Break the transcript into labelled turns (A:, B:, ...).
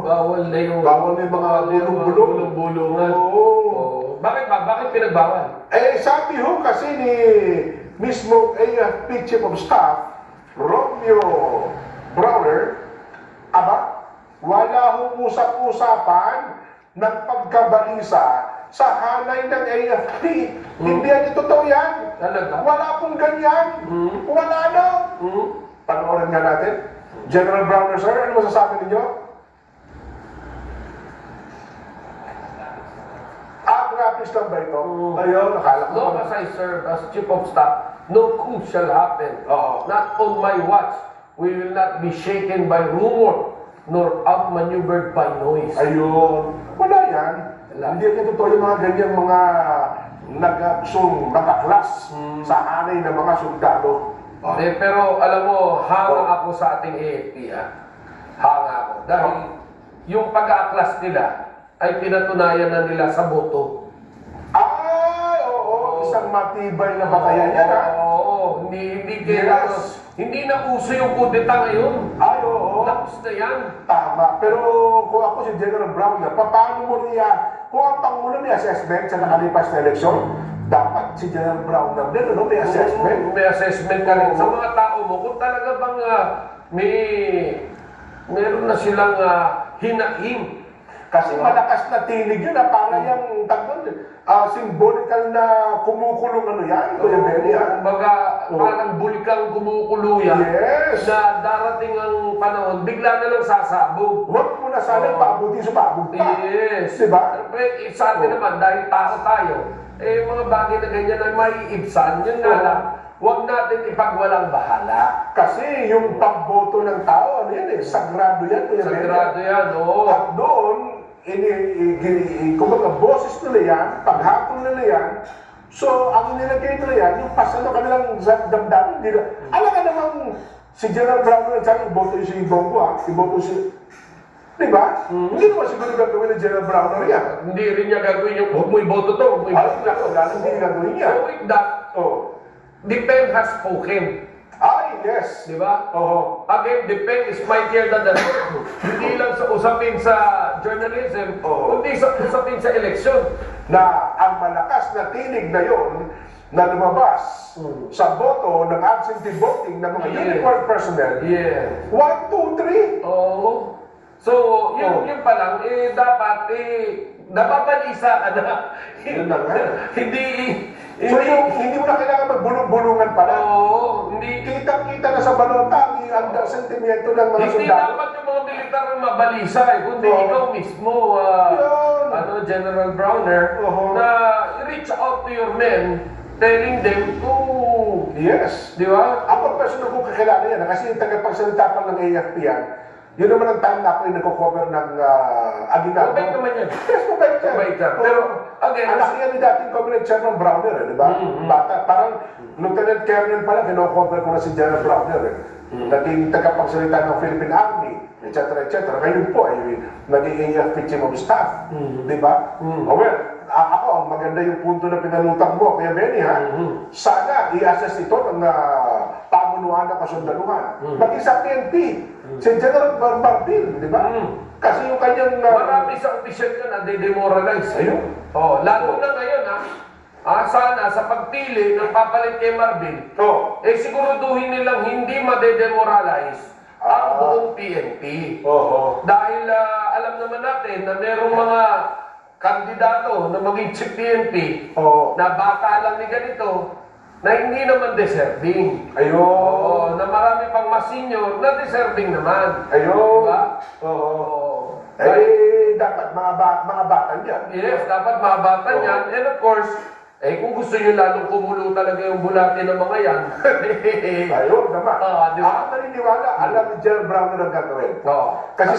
A: Bawal na yung
B: mga
A: bulong-bulungan. Bakit ba? Bakit pinagbawal?
B: Sabi ho kasi ni mismo AFP Chief of Staff, Romeo Browner, wala hong usap-usapan ng pagkabalisa sa hanay ng AFP. Hindi yan totoo yan.
A: Talaga?
B: Wala pong ganyan. Wala na. Panoorin nga natin. General Browner, sir, ano masasabi ninyo? Graphics lang ba ito? Ayun, nakala ko.
A: Long as I serve as Chief of Staff, no coup shall happen. Not on my watch. We will not be shaken by rumor, nor outmaneuvered by noise.
B: Ayun. Wala yan. Hindi yan totoo yung mga ganyang mga nag-aksong makaklas sa hanay ng mga sundalo.
A: Pero alam mo, hanga ako sa ating AFP. Hanga ako. Dahil yung pag-aaklas nila ay pinatunayan na nila sa boto.
B: Isang matibay na batayan yan,
A: Hindi kailangan. Hindi na uso yung kudeta ngayon. Lapos na yan.
B: Tama. Pero kung ako si General Brown, paano mo niya, kung ang Pangulo may assessment sa nakalipas na eleksyon, dapat si General Brown na din, may assessment.
A: May assessment ka rin sa mga tao mo. Kung talaga bang meron na silang hinaing.
B: Kasi malakas na tinig yun, para yung symbolical na kumukulong yan, Kuya Benny.
A: Kumbaga, parang bulkang kumukulo yan.
B: Yes.
A: Na darating ang panahon, bigla na lang sasabog.
B: Huwag mo na sana paabuti sa pabog pa.
A: Yes.
B: Diba?
A: Sa atin naman, dahil tao tayo, mga bagay na ganyan ay maiibsan. Yun nga lang, huwag natin ipagwalang bahala.
B: Kasi yung pagboto ng tao, sagrado yan, Kuya Benny.
A: Sagrado yan,
B: At doon, kumbaga, boses nila yan, paghapon nila yan, so, ang nilagay nila yan, yung pasano kanilang damdamin nila. Alam ka namang, si General Brown na sabi, iboto yung si Bongo, iboto si... Diba? Hindi naman siguro gagawin ni General Brown na yan.
A: Hindi rin niya gagawin yung, huwag mo iboto to, huwag mo iboto.
B: Hindi gagawin niya.
A: So with that, the has spoken.
B: Yes.
A: Diba? Again, the pen is mightier than the sword. Hindi lang sa usapin sa journalism, kundi sa usapin sa eleksyon.
B: Na ang malakas na tinig na yon na lumabas sa boto ng absentee voting ng mga uniformed personnel. 1, 2, 3.
A: So, yun pa lang, dapat, napabalisa ka na.
B: Hindi mo na kailangan magbulong-bulungan pala.
A: Hindi.
B: Kita-kita na sa balota ang sentimiento ng mga sundalo.
A: Hindi dapat yung mga militar ang mabalisa, kundi ikaw mismo, General Browner, na reach out to your men, telling them to...
B: Yes.
A: Di ba?
B: Ako personal kong kakilala yan, kasi yung tagapagsalita pa ng AFP yan, yun naman ang time na ako yung nagko-cover ng Aguinaldo.
A: Mabait naman yan.
B: Yes, mabait yan.
A: Mabait yan. Pero, again,
B: anak yan ni dating Cabinet Chairman Browner, di ba? Bata, parang Lieutenant Colonel pala, kino-cover ko na si General Browner. Naging tagapagsalita ng Philippine Army, etc. Ngayon po ay naging AFP Chief of Staff. Di ba? Well, ako, ang maganda yung punto na pinalutang mo, Kuya Benny, sana i-assess ito ng pamunuan ng kasundaluhan. Maging sa PNP, si General Marbil, di ba? Kasi yung kanyang...
A: marami sa official ka na de-demoralize.
B: Ayun.
A: Lalo na ngayon, sana sa pagpili ng papalit kay Marbil, siguruduhin nilang hindi made-demoralize ang buong PNP. Dahil alam naman natin na merong mga kandidato na maging chief PNP na bata lang ni ganito, na hindi naman deserving. Na marami pang mas senior na deserving naman. Diba?
B: Dapat mga bata niyan.
A: Yes, dapat mga bata niyan. And of course, kung gusto nyo lalong kumulo talaga yung bulate ng mga yan.
B: Ayun naman.
A: Diba?
B: Ako naniniwala, alam ni General Brown na gagawin. Kasi